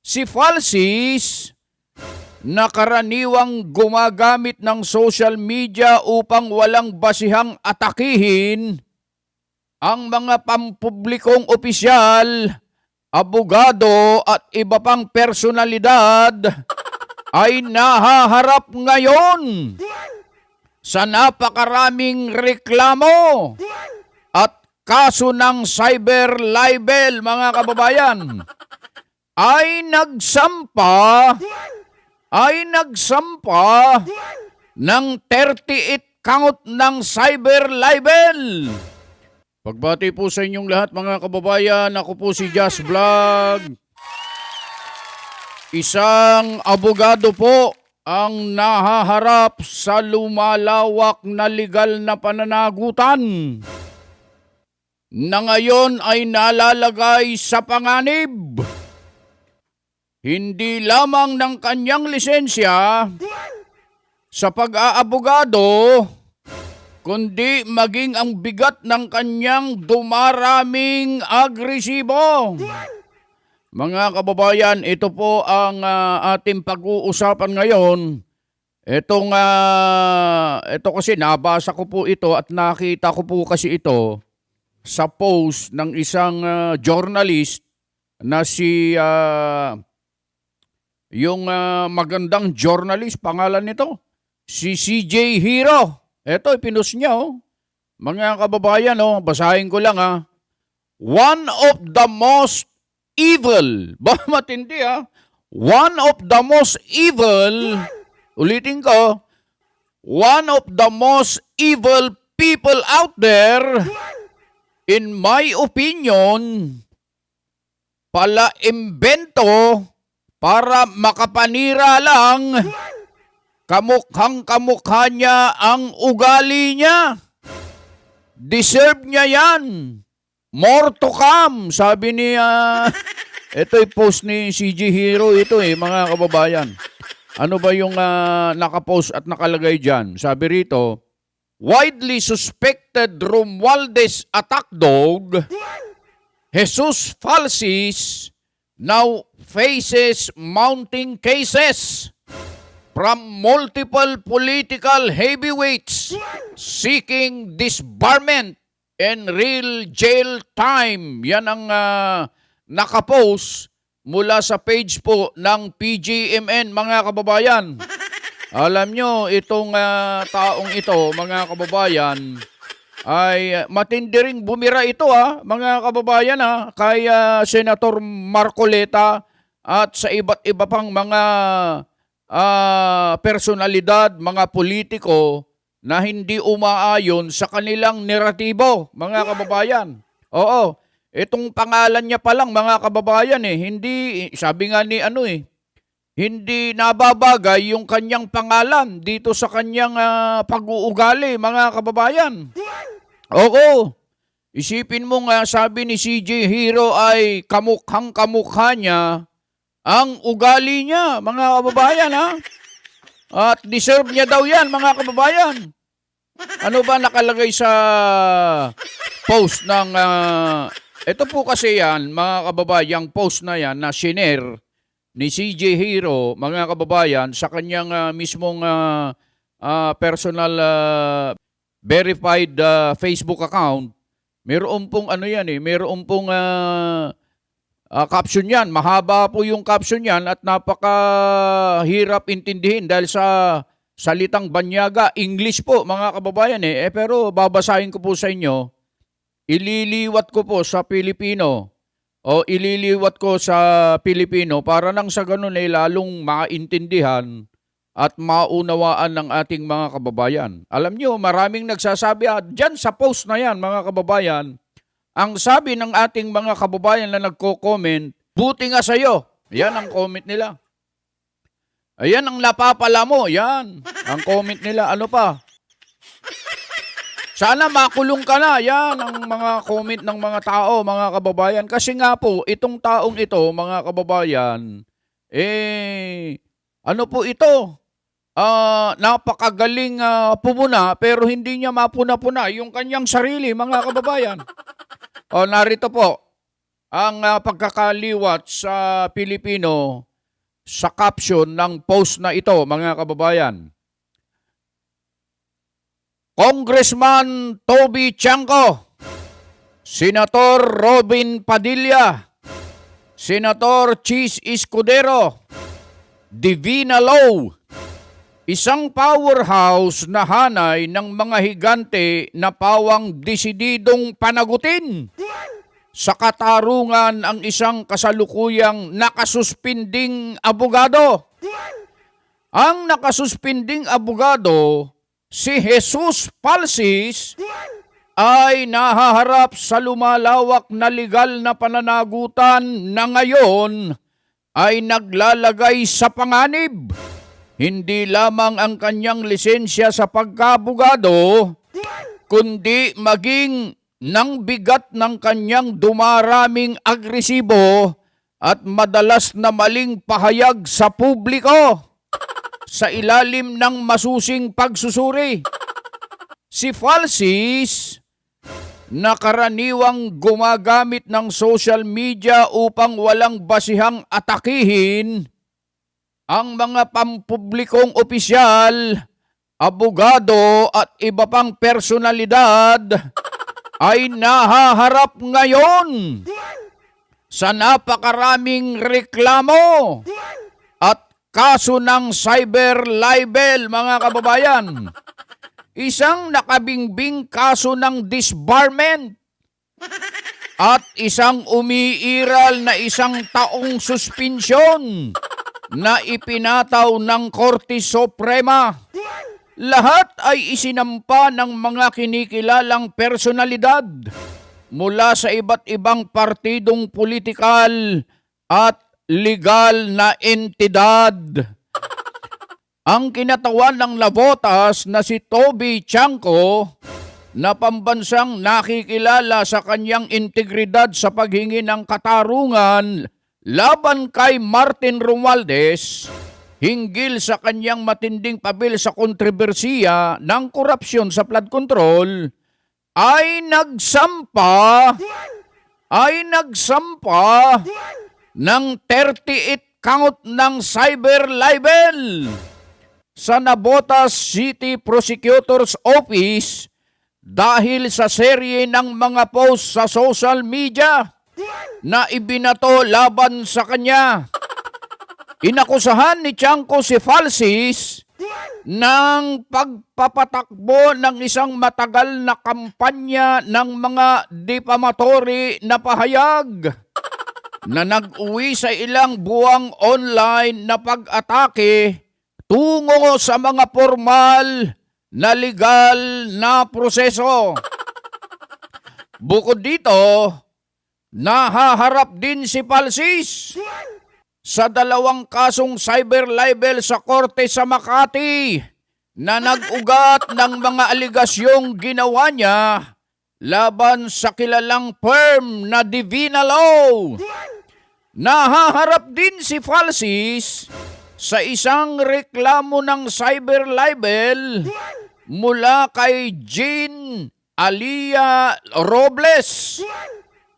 Si Falsis na karaniwang gumagamit ng social media upang walang basihang atakihin ang mga pampublikong opisyal, abogado at iba pang personalidad ay nahaharap ngayon sa napakaraming reklamo at kaso ng cyber libel, mga kababayan. ay nagsampa ng 38 count ng cyber libel. Pagbati po sa inyong lahat, mga kababayan. Ako po si Just Vlog. Isang abogado po ang nahaharap sa lumalawak na legal na pananagutan na ngayon ay nalalagay sa panganib. Hindi lamang ng kanyang lisensya sa pag-aabogado, kundi maging ang bigat ng kanyang dumaraming agresibo. Mga kababayan, ito po ang ating pag-uusapan ngayon. Ito kasi nabasa ko po ito at nakita ko po kasi ito sa post ng isang journalist na si yung magandang journalist, pangalan nito, si CJ Hero. Ito, ipinost niya, oh. Mga kababayan, oh, basahin ko lang, ha. One of the most evil, ba matindi, ha? One of the most evil, ulitin ko, one of the most evil people out there, in my opinion, pala imbento para makapanira lang, kamukhang-kamukha niya ang ugali niya. Deserve niya yan. More to come, sabi ni, ito'y post ni CJ Hero ito mga kababayan. Ano ba yung nakapost at nakalagay dyan? Sabi rito, widely suspected Romualdez attack dog, Jesus Falsis, now faces mounting cases from multiple political heavyweights seeking disbarment and real jail time. Yan ang nakapost mula sa page po ng PGMN, mga kababayan. Alam nyo, itong taong ito, mga kababayan, ay matindi ring bumira ito, mga kababayan, kay Senator Marcoleta at sa iba't iba pang mga personalidad, mga politiko na hindi umaayon sa kanilang naratibo, mga kababayan. Oo, itong pangalan niya pa lang, mga kababayan, hindi, sabi nga ni hindi nababagay yung kanyang pangalan dito sa kanyang pag-uugali, mga kababayan. Oo, isipin mo nga, sabi ni CJ Hero ay kamukhang-kamukha niya ang ugali niya, mga kababayan, At deserve niya daw yan, mga kababayan. Ano ba nakalagay sa post ng... ito po kasi yan, mga kababayan, post na yan na shinare ni CJ Hero, mga kababayan, sa kanyang mismong personal verified Facebook account. Meron pong meron pong caption yan. Mahaba po yung caption yan at napakahirap intindihin dahil sa salitang banyaga. English po, mga kababayan. Pero babasahin ko po sa inyo. Ililiwat ko po sa Pilipino. O ililiwat ko sa Pilipino para nang sa ganun lalong maintindihan at maunawaan ng ating mga kababayan. Alam nyo, maraming nagsasabi dyan sa post na yan, mga kababayan. Ang sabi ng ating mga kababayan na nagko-comment, buti nga sa'yo. Yan ang comment nila. Ayan ang napapala mo. Yan ang comment nila. Ano pa? Sana makulong ka na. Yan ang mga comment ng mga tao, mga kababayan. Kasi nga po, itong taong ito, mga kababayan, ano po ito? Napakagaling pumuna pero hindi niya mapuna-puna yung kanyang sarili, mga kababayan. Narito po. ang pagkakaliwat sa Pilipino sa caption ng post na ito, mga kababayan. Congressman Toby Chanco, Senator Robin Padilla, Senator Chis Escudero, Divina Law, isang powerhouse na hanay ng mga higante na pawang desididong panagutin sa katarungan ang isang kasalukuyang nakasuspinding abogado. Ang nakasuspinding abogado, si Jesus Palsis, ay nahaharap sa lumalawak na legal na pananagutan na ngayon ay naglalagay sa panganib hindi lamang ang kanyang lisensya sa pagkabogado, kundi maging ng bigat ng kanyang dumaraming agresibo at madalas na maling pahayag sa publiko sa ilalim ng masusing pagsusuri. Si Falsis na karaniwang gumagamit ng social media upang walang basihang atakihin ang mga pampublikong opisyal, abogado at iba pang personalidad ay nahaharap ngayon sa napakaraming reklamo at kaso ng cyber libel, mga kababayan. Isang nakabingbing kaso ng disbarment at isang umiiral na isang taong suspensyon na ipinataw ng Korte Suprema. Lahat ay isinampa ng mga kinikilalang personalidad mula sa iba't ibang partidong politikal at legal na entidad. Ang kinatawan ng labotas na si Toby Chanco na pambansang nakikilala sa kanyang integridad sa paghingi ng katarungan laban kay Martin Romualdez hinggil sa kanyang matinding pabil sa kontrobersiya ng korupsyon sa flood control ay nagsampa ng 38 count ng cyber libel sa Navotas City Prosecutor's Office dahil sa serye ng mga post sa social media na ibinato laban sa kanya. Inakusahan ni Chanco si Falsis ng pagpapatakbo ng isang matagal na kampanya ng mga defamatory na pahayag na nag-uwi sa ilang buwang online na pag-atake tungo sa mga formal na legal na proseso. Bukod dito, nahaharap din si Falsis sa 2 kasong cyber libel sa korte sa Makati na nag-ugat ng mga aligasyong ginawa niya laban sa kilalang firm na Divina Law. Nahaharap din si Falsis sa isang reklamo ng cyber libel mula kay Jean Alia Robles,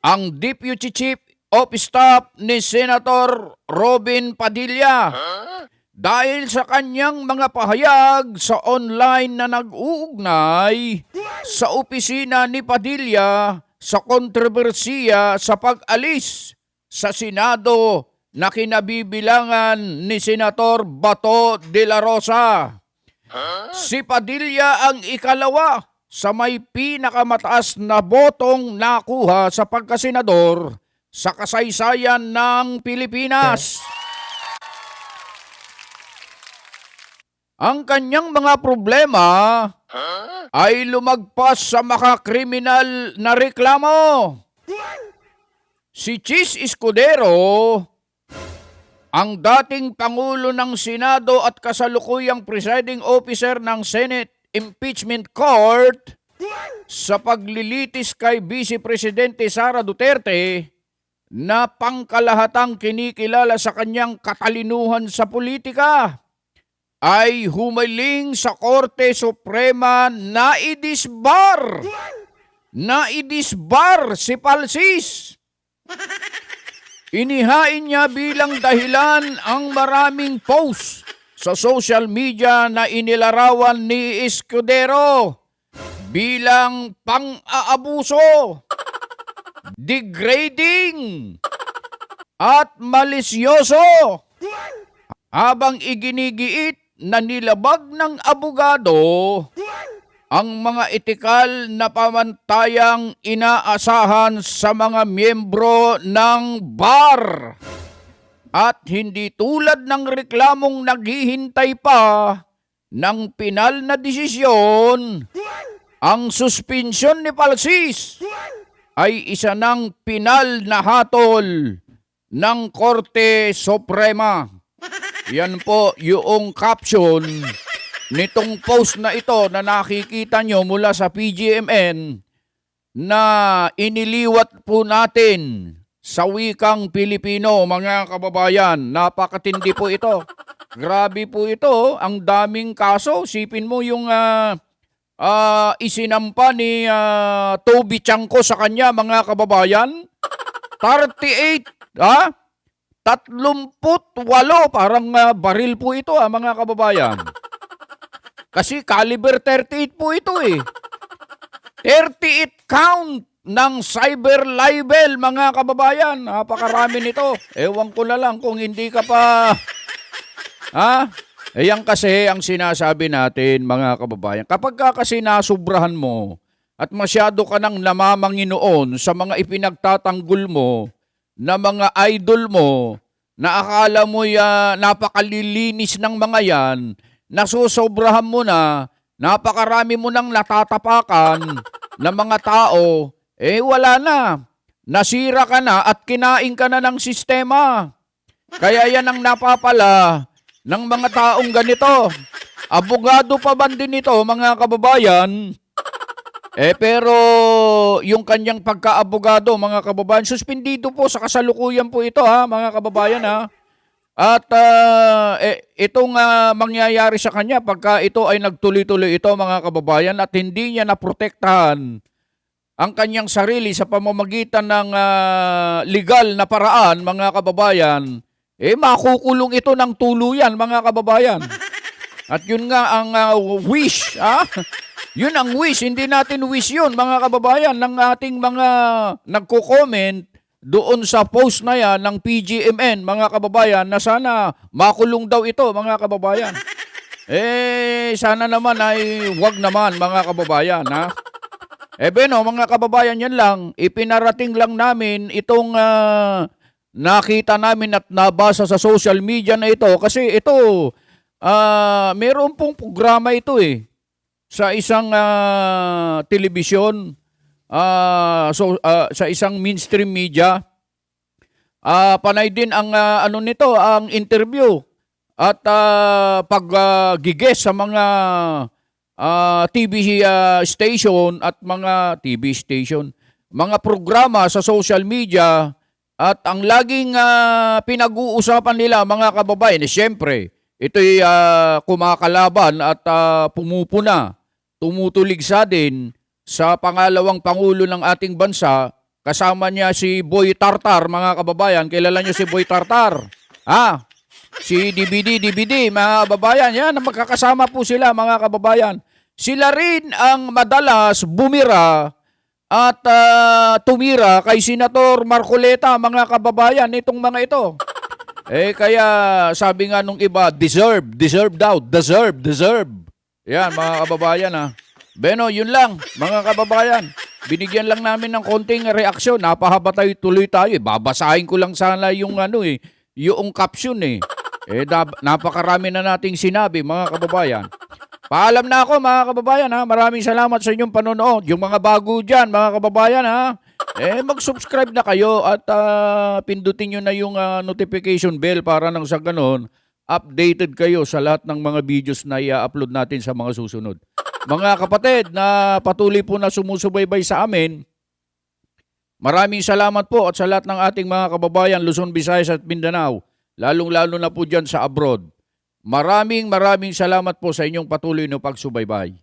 ang Deputy Chief of Staff ni Senator Robin Padilla, dahil sa kanyang mga pahayag sa online na nag-uugnay sa opisina ni Padilla sa kontrobersiya sa pag-alis sa Senado na kinabibilangan ni Senator Bato de la Rosa. Si Padilla ang ikalawa sa may pinakamataas na botong nakuha sa pagkasenador sa kasaysayan ng Pilipinas. Ang kanyang mga problema ay lumagpas sa makakriminal na reklamo. Si Chis Escudero, ang dating Pangulo ng Senado at kasalukuyang presiding officer ng Senate Impeachment Court sa paglilitis kay Vice Presidente Sara Duterte na pangkalahatang kinikilala sa kanyang katalinuhan sa politika, ay humiling sa Korte Suprema na idisbar si Falsis Inihain niya bilang dahilan ang maraming post sa social media na inilarawan ni Escudero bilang pang-aabuso, degrading, at malisyoso, habang iginigiit na nilabag ng abogado ang mga etikal na pamantayang inaasahan sa mga miyembro ng bar. At hindi tulad ng reklamong naghihintay pa ng pinal na desisyon, ang suspensyon ni Palsis ay isa ng pinal na hatol ng Korte Suprema. Yan po yung caption nitong post na ito na nakikita nyo mula sa PGMN na iniliwat po natin sa wikang Pilipino, mga kababayan. Napakatindi po ito. Grabe po ito. Ang daming kaso. Sipin mo yung isinampa ni Toby Chanko sa kanya, mga kababayan. 38, 38, parang baril po ito, mga kababayan. Kasi caliber 38 po ito eh. 38 count ng cyber libel, mga kababayan. Napakarami nito. Ewan ko na lang kung hindi ka pa... Yan kasi ang sinasabi natin, mga kababayan. Kapag ka kasi nasubrahan mo at masyado ka nang namamanginoon sa mga ipinagtatanggol mo na mga idol mo na akala mo napakalilinis ng mga yan, nasusobrahan mo na, napakarami mo nang natatapakan ng mga tao, wala na. Nasira ka na at kinain ka na ng sistema. Kaya yan ang napapala ng mga taong ganito. Abogado pa man din ito, mga kababayan. Pero yung kanyang pagka-abogado, mga kababayan, suspendido po sa kasalukuyan po ito, mga kababayan, At itong mangyayari sa kanya pagka ito ay nagtuloy-tuloy ito, mga kababayan, at hindi niya naprotektahan ang kanyang sarili sa pamamagitan ng legal na paraan, mga kababayan, makukulong ito ng tuluyan, mga kababayan. At yun nga ang wish, Yun ang wish, hindi natin wish yun, mga kababayan, ng ating mga nagko-comment doon sa post na yan ng PGMN, mga kababayan, na sana makulong daw ito, mga kababayan. Sana naman ay wag naman, mga kababayan, mga kababayan, yan lang. Ipinarating lang namin itong nakita namin at nabasa sa social media na ito. Kasi ito, meron pong programa ito sa isang telebisyon, sa isang mainstream media. Panay din ang ang interview at pag-giges sa mga TV station at mga TV station, mga programa sa social media, at ang laging pinag-uusapan nila, mga kababayan, siyempre, ito'y kumakalaban at pumupuna, tumutuligsa din sa pangalawang pangulo ng ating bansa. Kasama niya si Boy Tartar, mga kababayan. Kilala niyo si Boy Tartar? Si DVD, mga kababayan. Yan, magkakasama po sila, mga kababayan. Sila rin ang madalas bumira at tumira kay Senator Marcoleta, mga kababayan, itong mga ito. Kaya sabi nga nung iba, deserve daw, deserve. Yan, mga kababayan, Beno, yun lang, mga kababayan. Binigyan lang namin ng konting reaksyon. Napahaba tayo, tuloy tayo. Babasahin ko lang sana yung yung caption napakarami na nating sinabi, mga kababayan. Paalam na ako, mga kababayan, Maraming salamat sa inyong panonood. Yung mga bago dyan, mga kababayan, mag-subscribe na kayo at pindutin nyo na yung notification bell para nang sa ganon, updated kayo sa lahat ng mga videos na i-upload natin sa mga susunod. Mga kapatid na patuloy po na sumusubaybay sa amin, maraming salamat po at sa lahat ng ating mga kababayan Luzon, Visayas at Mindanao, lalong-lalo na po dyan sa abroad. Maraming salamat po sa inyong patuloy na pagsubaybay.